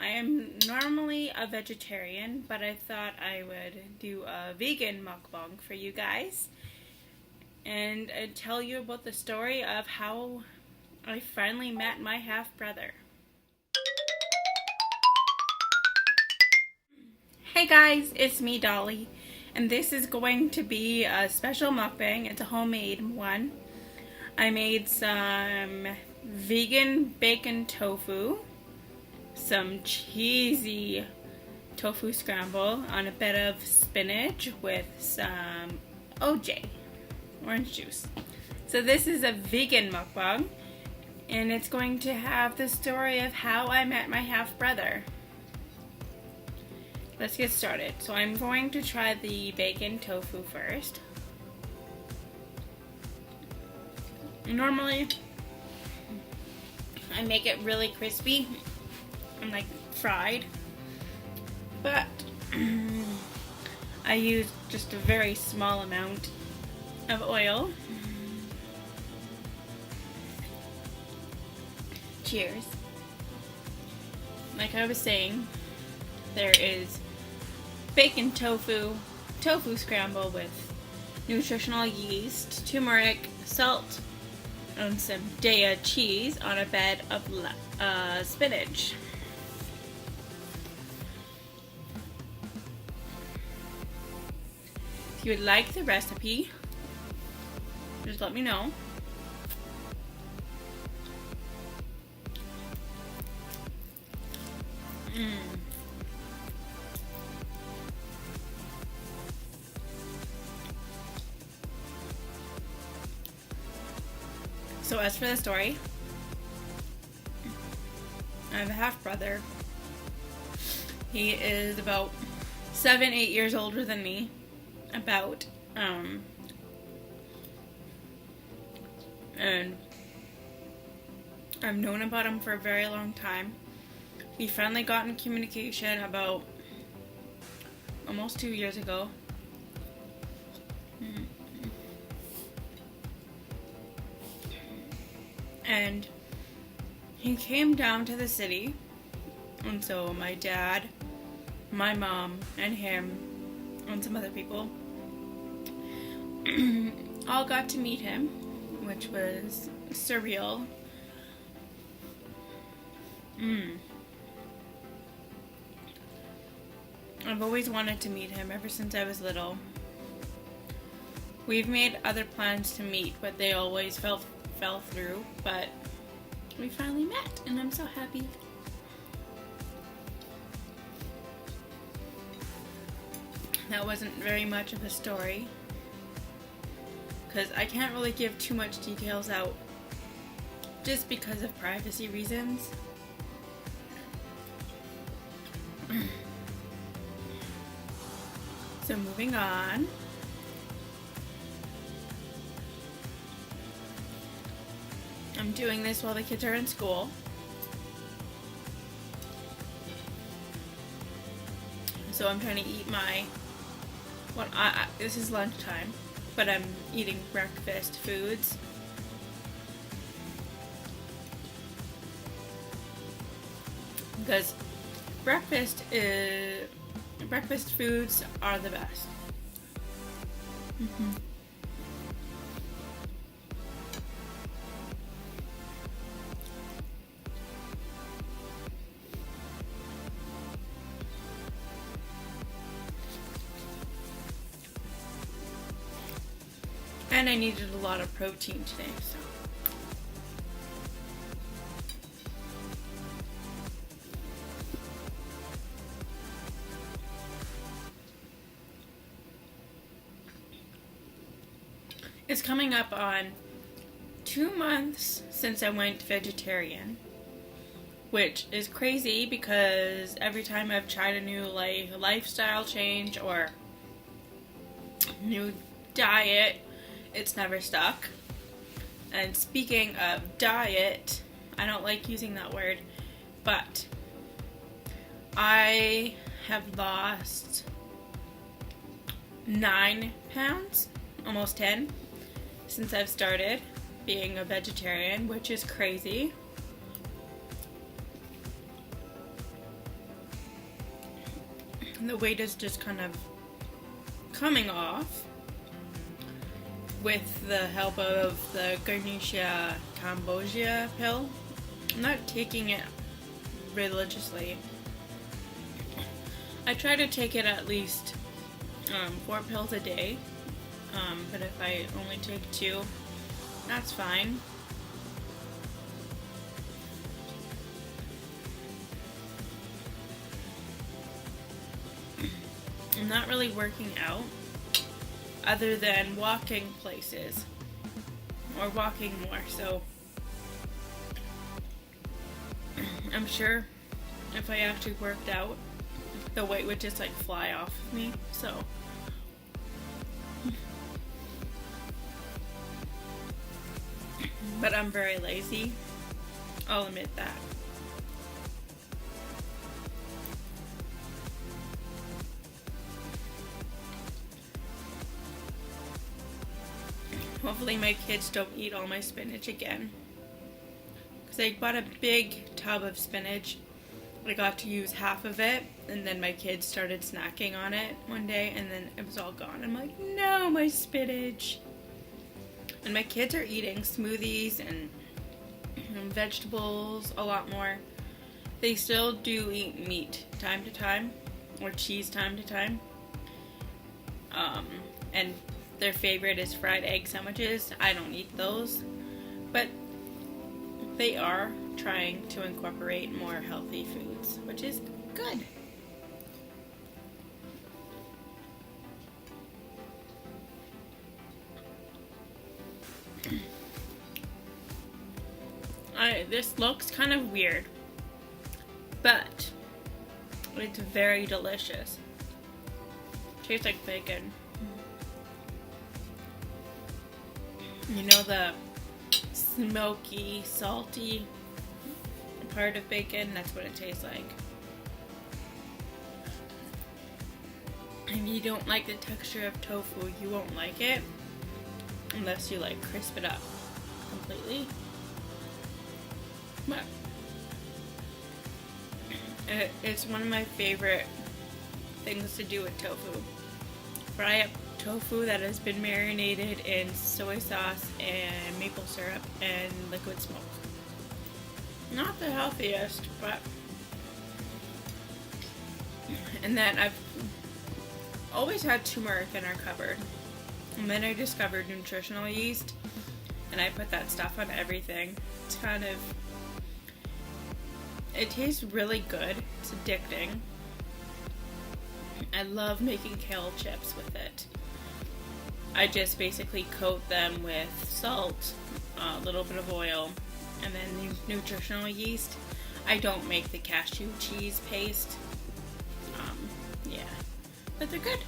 I am normally a vegetarian, but I thought I would do a vegan mukbang for you guys and tell you about the story of how I finally met my half-brother. Hey guys, it's me, Dolly, and this is going to be a special mukbang. It's a homemade one. I made some vegan bacon tofu, some cheesy tofu scramble on a bed of spinach with some OJ, orange juice. So this is a vegan mukbang, and it's going to have the story of how I met my half-brother. Let's get started. So I'm going to try the bacon tofu first. Normally, I make it really crispy and like fried, but I use just a very small amount of oil. Cheers. Like I was saying, there is bacon tofu scramble with nutritional yeast, turmeric, salt, and some Daya cheese on a bed of spinach. If you would like the recipe, just let me know. So as for the story, I have a half-brother. He is about 7-8 years older than me. And I've known about him for a very long time. We finally got in communication about almost 2 years ago. And he came down to the city, and so my dad, my mom, and him, and some other people all got to meet him, which was surreal. I've always wanted to meet him ever since I was little. We've made other plans to meet, but they always fell through, but we finally met, and I'm so happy. That wasn't very much of a story, because I can't really give too much details out just because of privacy reasons. So moving on. I'm doing this while the kids are in school. So I'm trying to eat my, this is lunchtime, but I'm eating breakfast foods. Because breakfast foods are the best. And I needed a lot of protein today, so. It's coming up on 2 months since I went vegetarian, which is crazy because every time I've tried a new lifestyle change or new diet, it's never stuck. And speaking of diet, I don't like using that word, but I have lost 9 pounds, almost 10, since I've started being a vegetarian, which is crazy. the weight is just kind of coming off with the help of the Garnicia Cambogia pill. I'm not taking it religiously. I try to take it at least 4 pills a day, but if I only take 2, that's fine. I'm not really working out other than walking places or walking more, so I'm sure if I actually worked out, the weight would just like fly off of me, so but I'm very lazy, I'll admit that. Hopefully my kids don't eat all my spinach again. Because I bought a big tub of spinach. I got to use half of it, and then my kids started snacking on it one day, and then it was all gone. I'm like, no, my spinach. And my kids are eating smoothies and vegetables a lot more. They still do eat meat time to time, or cheese time to time. And their favorite is fried egg sandwiches. I don't eat those, but they are trying to incorporate more healthy foods, which is good. This looks kind of weird, but it's very delicious. Tastes like bacon. You know the smoky, salty part of bacon? That's what it tastes like. If you don't like the texture of tofu, you won't like it unless you like crisp it up completely. But it's one of my favorite things to do with tofu. Fry up tofu that has been marinated in soy sauce and maple syrup and liquid smoke. Not the healthiest, but... And then I've always had turmeric in our cupboard. And then I discovered nutritional yeast, and I put that stuff on everything. It's kind of... It tastes really good. It's addicting. I love making kale chips with it. I just basically coat them with salt, a little bit of oil, and then nutritional yeast. I don't make the cashew cheese paste. Yeah, but they're good.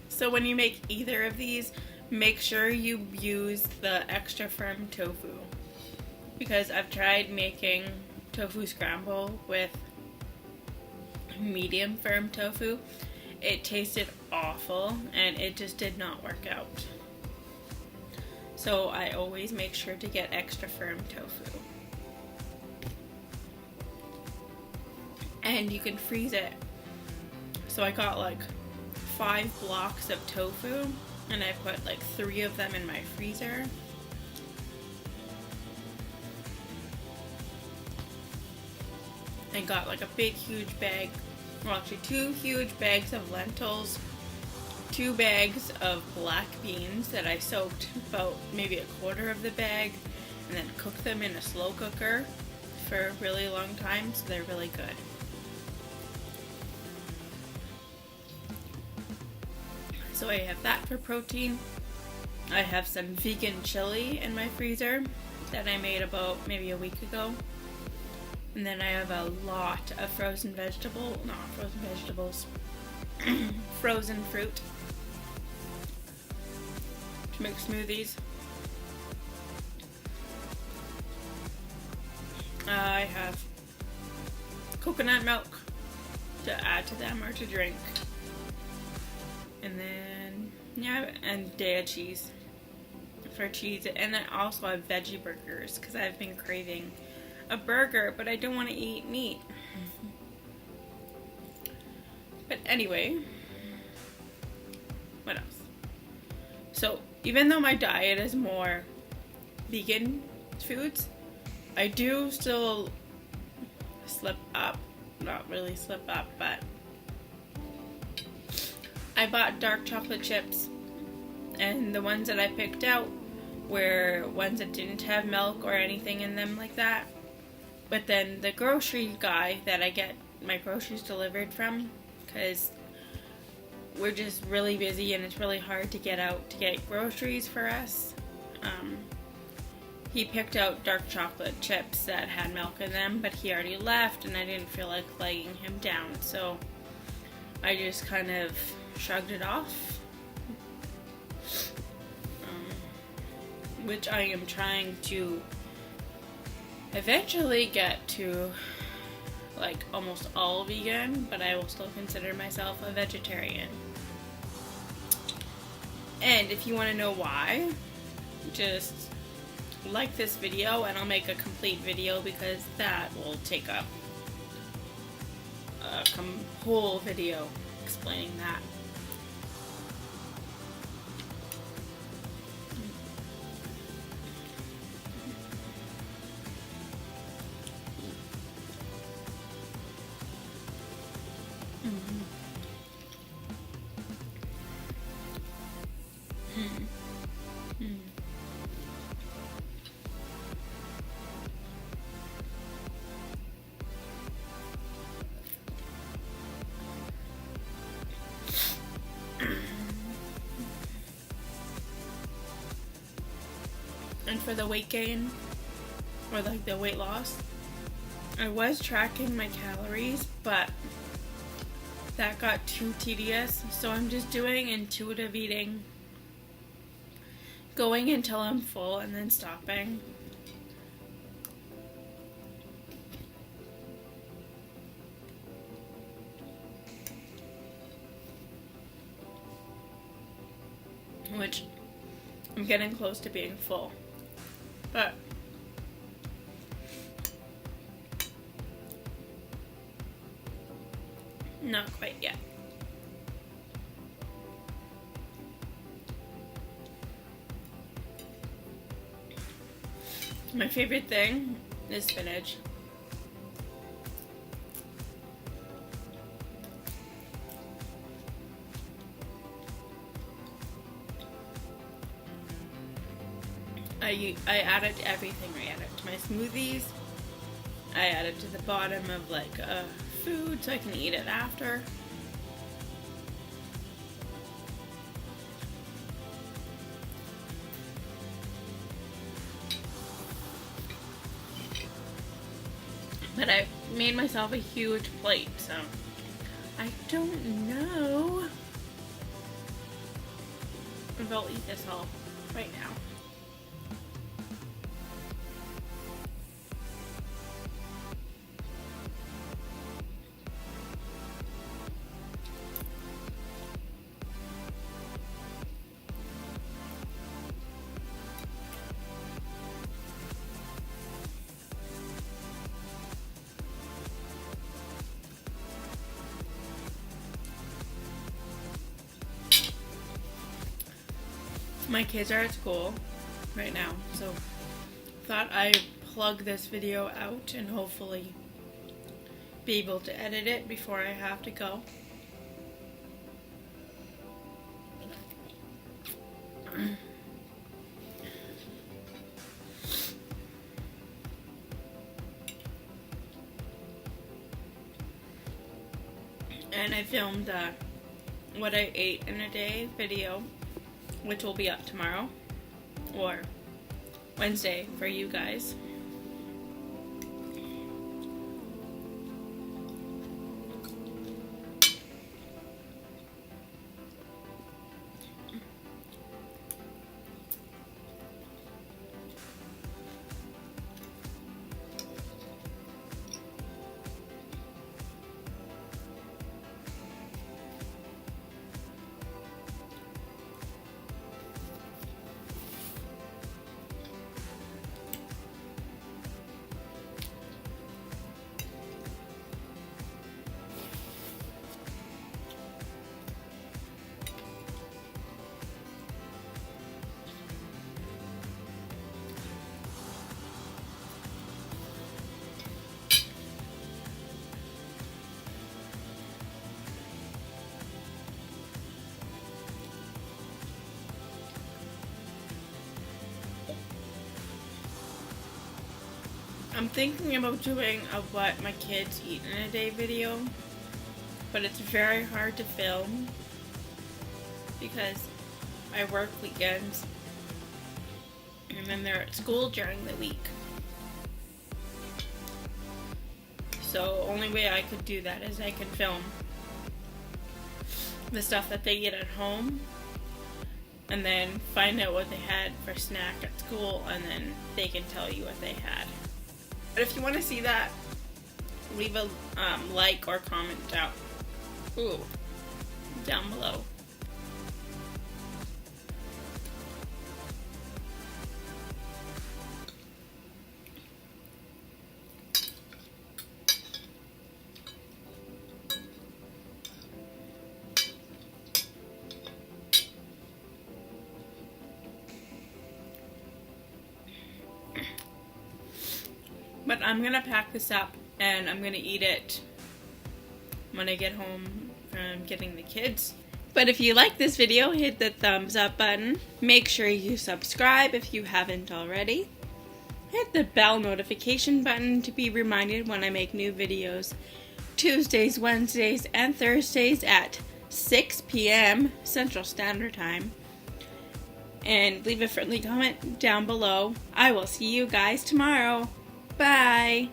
So when you make either of these, make sure you use the extra firm tofu, because I've tried making tofu scramble with medium firm tofu. It tasted awful and it just did not work out. So I always make sure to get extra firm tofu. And you can freeze it. So I got like 5 blocks of tofu, and I put like 3 of them in my freezer. And got like a big huge bag, well actually 2 huge bags of lentils, 2 bags of black beans that I soaked about maybe a quarter of the bag, and then cooked them in a slow cooker for a really long time, so they're really good. So I have that for protein. I have some vegan chili in my freezer that I made about maybe a week ago. And then I have a lot of frozen fruit. To make smoothies. I have coconut milk to add to them or to drink. And then, yeah, and Daiya cheese for cheese. And then also I have veggie burgers because I've been craving a burger, but I don't want to eat meat. But anyway, what else? So, even though my diet is more vegan foods, I do still slip up. Not really slip up, but I bought dark chocolate chips, and the ones that I picked out were ones that didn't have milk or anything in them like that. But then the grocery guy that I get my groceries delivered from, because we're just really busy and it's really hard to get out to get groceries for us, he picked out dark chocolate chips that had milk in them, but he already left and I didn't feel like legging him down, so I just kind of shrugged it off, which I am trying to eventually get to like almost all vegan, but I will still consider myself a vegetarian. And if you want to know why, just like this video and I'll make a complete video, because that will take up a whole video explaining that. And for the weight gain, or like the weight loss, I was tracking my calories, but that got too tedious, so I'm just doing intuitive eating, going until I'm full and then stopping. Which I'm getting close to being full, but not quite yet. My favorite thing is spinach. I add it to everything. I add it to my smoothies. I add it to the bottom of like food so I can eat it after. But I made myself a huge plate, so I don't know if I'll eat this all right now. My kids are at school right now, so thought I'd plug this video out and hopefully be able to edit it before I have to go. And I filmed what I ate in a day video, which will be up tomorrow or Wednesday for you guys. I'm thinking about doing a what my kids eat in a day video, but it's very hard to film because I work weekends and then they're at school during the week. So only way I could do that is I can film the stuff that they eat at home and then find out what they had for snack at school, and then they can tell you what they had. But if you want to see that, leave a like or comment down below. But I'm gonna pack this up and I'm gonna eat it when I get home from getting the kids. But if you like this video, hit the thumbs up button. Make sure you subscribe if you haven't already. Hit the bell notification button to be reminded when I make new videos. Tuesdays, Wednesdays, and Thursdays at 6 p.m. Central Standard Time. And leave a friendly comment down below. I will see you guys tomorrow. Bye!